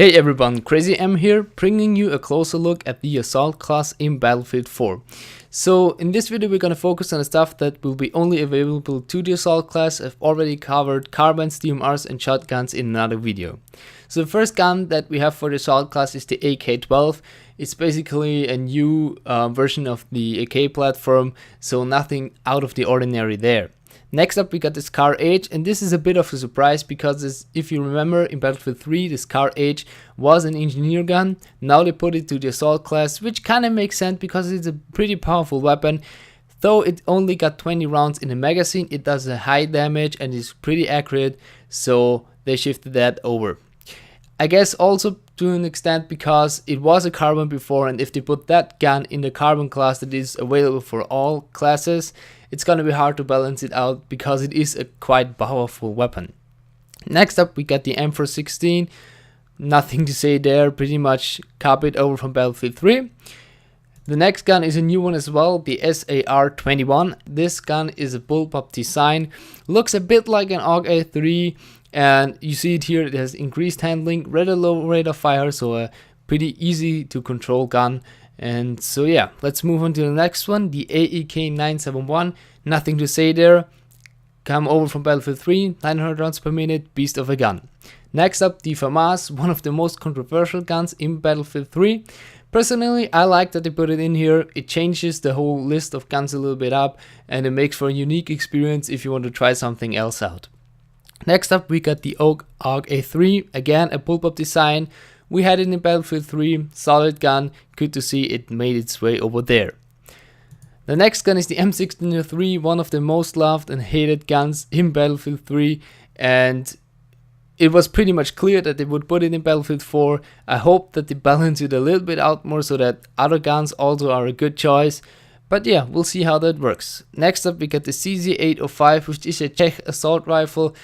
Hey everyone, Crazy M here, bringing you a closer look at the Assault class in Battlefield 4. So in this video we're gonna focus on the stuff that will be only available to the Assault class. I've already covered carbines, DMRs and shotguns in another video. So the first gun that we have for the Assault class is the AK-12. It's basically a new version of the AK platform, so nothing out of the ordinary there. Next up we got the Scar H, and this is a bit of a surprise because if you remember in Battlefield 3 the Scar H was an engineer gun. Now they put it to the Assault class, which kind of makes sense because it's a pretty powerful weapon. Though it only got 20 rounds in the magazine, it does a high damage and is pretty accurate, so they shifted that over. I guess also to an extent because it was a carbine before, and if they put that gun in the carbine class that is available for all classes, it's gonna be hard to balance it out because it is a quite powerful weapon. Next up we got the M416. Nothing to say there, pretty much copied over from Battlefield 3. The next gun is a new one as well, the SAR-21. This gun is a bullpup design, looks a bit like an AUG A3, and you see it here, it has increased handling, rather low rate of fire, so a pretty easy to control gun. And so yeah, let's move on to the next one, the AEK-971. Nothing to say there, come over from Battlefield 3, 900 rounds per minute, beast of a gun. Next up, the FAMAS, one of the most controversial guns in Battlefield 3. Personally, I like that they put it in here. It changes the whole list of guns a little bit up, and it makes for a unique experience if you want to try something else out. Next up, we got the AUG A3, again a bullpup design. We had it in Battlefield 3, solid gun, good to see it made its way over there. The next gun is the M320, one of the most loved and hated guns in Battlefield 3, and it was pretty much clear that they would put it in Battlefield 4. I hope that they balance it a little bit out more so that other guns also are a good choice. But yeah, we'll see how that works. Next up we got the CZ805, which is a Czech assault rifle.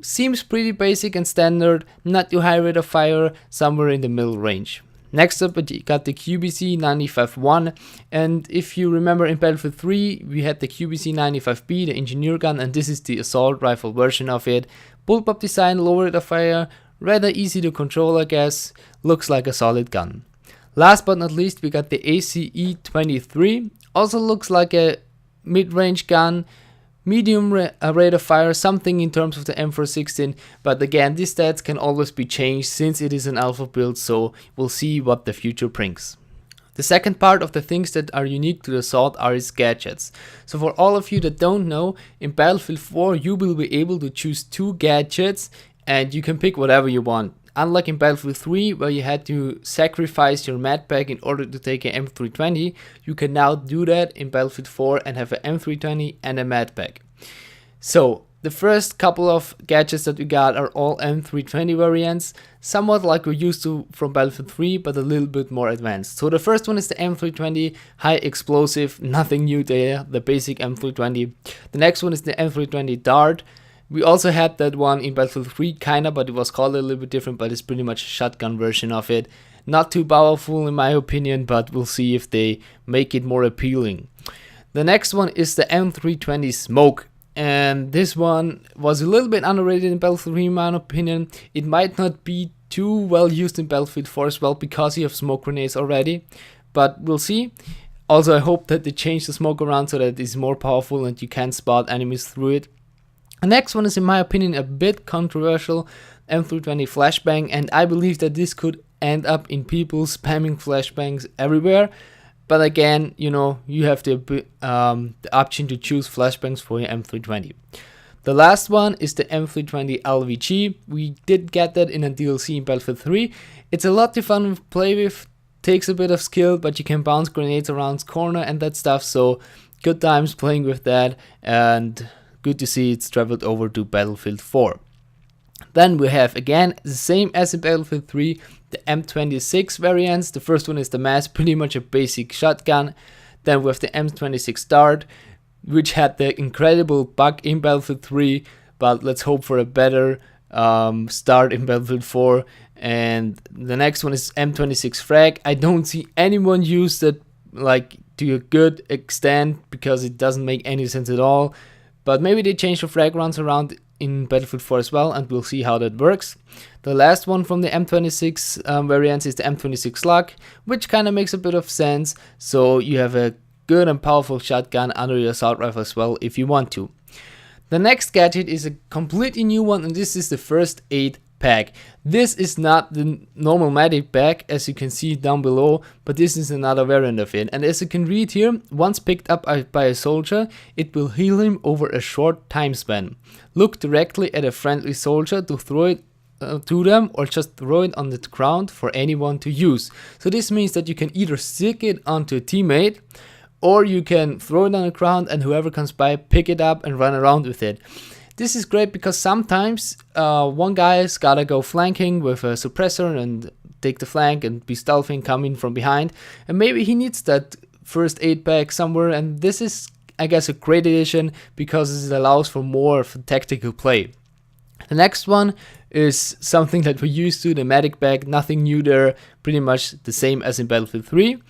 Seems pretty basic and standard, not too high rate of fire, somewhere in the middle range. Next up we got the QBC-95-1, and if you remember in Battlefield 3 we had the QBC-95B, the engineer gun, and this is the assault rifle version of it. Bullpup design, low rate of fire, rather easy to control I guess, looks like a solid gun. Last but not least we got the ACE-23, also looks like a mid-range gun, medium rate of fire, something in terms of the M416, but again these stats can always be changed since it is an alpha build, so we'll see what the future brings. The second part of the things that are unique to the Assault are its gadgets. So for all of you that don't know, in Battlefield 4 you will be able to choose 2 gadgets and you can pick whatever you want. Unlike in Battlefield 3 where you had to sacrifice your medpack in order to take an M320, you can now do that in Battlefield 4 and have an M320 and a medpack. So the first couple of gadgets that we got are all M320 variants, somewhat like we're used to from Battlefield 3 but a little bit more advanced. So the first one is the M320, high explosive, nothing new there, the basic M320. The next one is the M320 Dart. We also had that one in Battlefield 3 kinda, but it was called a little bit different, but it's pretty much a shotgun version of it. Not too powerful in my opinion, but we'll see if they make it more appealing. The next one is the M320 Smoke, and this one was a little bit underrated in Battlefield 3 in my opinion. It might not be too well used in Battlefield 4 as well because you have smoke grenades already, but we'll see. Also I hope that they change the smoke around so that it's more powerful and you can spot enemies through it. The next one is in my opinion a bit controversial, M320 Flashbang, and I believe that this could end up in people spamming flashbangs everywhere. But again, you know, you have the option to choose flashbangs for your M320. The last one is the M320 LVG. We did get that in a DLC in Battlefield 3. It's a lot of fun to play with, takes a bit of skill, but you can bounce grenades around corner and that stuff, so good times playing with that, and good to see it's traveled over to Battlefield 4. Then we have again the same as in Battlefield 3, the M26 variants. The first one is the MAS, pretty much a basic shotgun. Then we have the M26 Dart, which had the incredible bug in Battlefield 3, but let's hope for a better start in Battlefield 4. And the next one is M26 Frag. I don't see anyone use that like to a good extent because it doesn't make any sense at all. But maybe they change the frag runs around in Battlefield 4 as well, and we'll see how that works. The last one from the M26 variants is the M26 slug, which kind of makes a bit of sense. So you have a good and powerful shotgun under your assault rifle as well if you want to. The next gadget is a completely new one, and this is the first aid pack. This is not the normal medic pack as you can see down below, but this is another variant of it. And as you can read here, once picked up by a soldier, it will heal him over a short time span. Look directly at a friendly soldier to throw it to them, or just throw it on the ground for anyone to use. So this means that you can either stick it onto a teammate, or you can throw it on the ground and whoever comes by pick it up and run around with it. This is great because sometimes one guy's gotta go flanking with a suppressor and take the flank and be stealthing coming from behind, and maybe he needs that first aid pack somewhere, and this is, I guess, a great addition because it allows for more of tactical play. The next one is something that we're used to, the medic bag, nothing new there, pretty much the same as in Battlefield 3.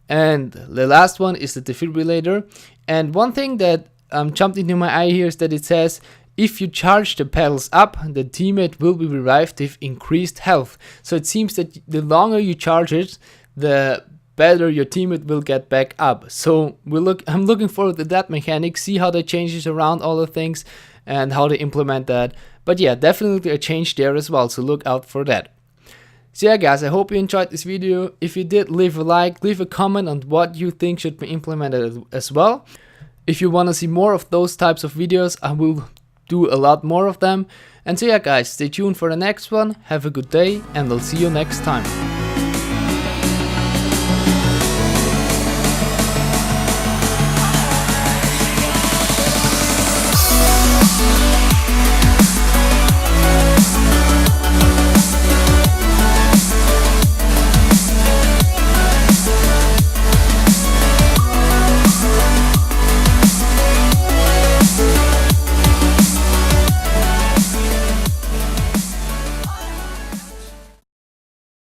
And the last one is the Defibrillator. And one thing that jumped into my eye here is that it says, if you charge the pedals up, the teammate will be revived with increased health. So it seems that the longer you charge it, the better your teammate will get back up. So I'm looking forward to that mechanic, see how they changes around all the things and how they implement that. But yeah, definitely a change there as well, so look out for that. So yeah guys, I hope you enjoyed this video. If you did, leave a like, leave a comment on what you think should be implemented as well. If you want to see more of those types of videos, I will do a lot more of them. And so yeah guys, stay tuned for the next one, have a good day, and I'll see you next time.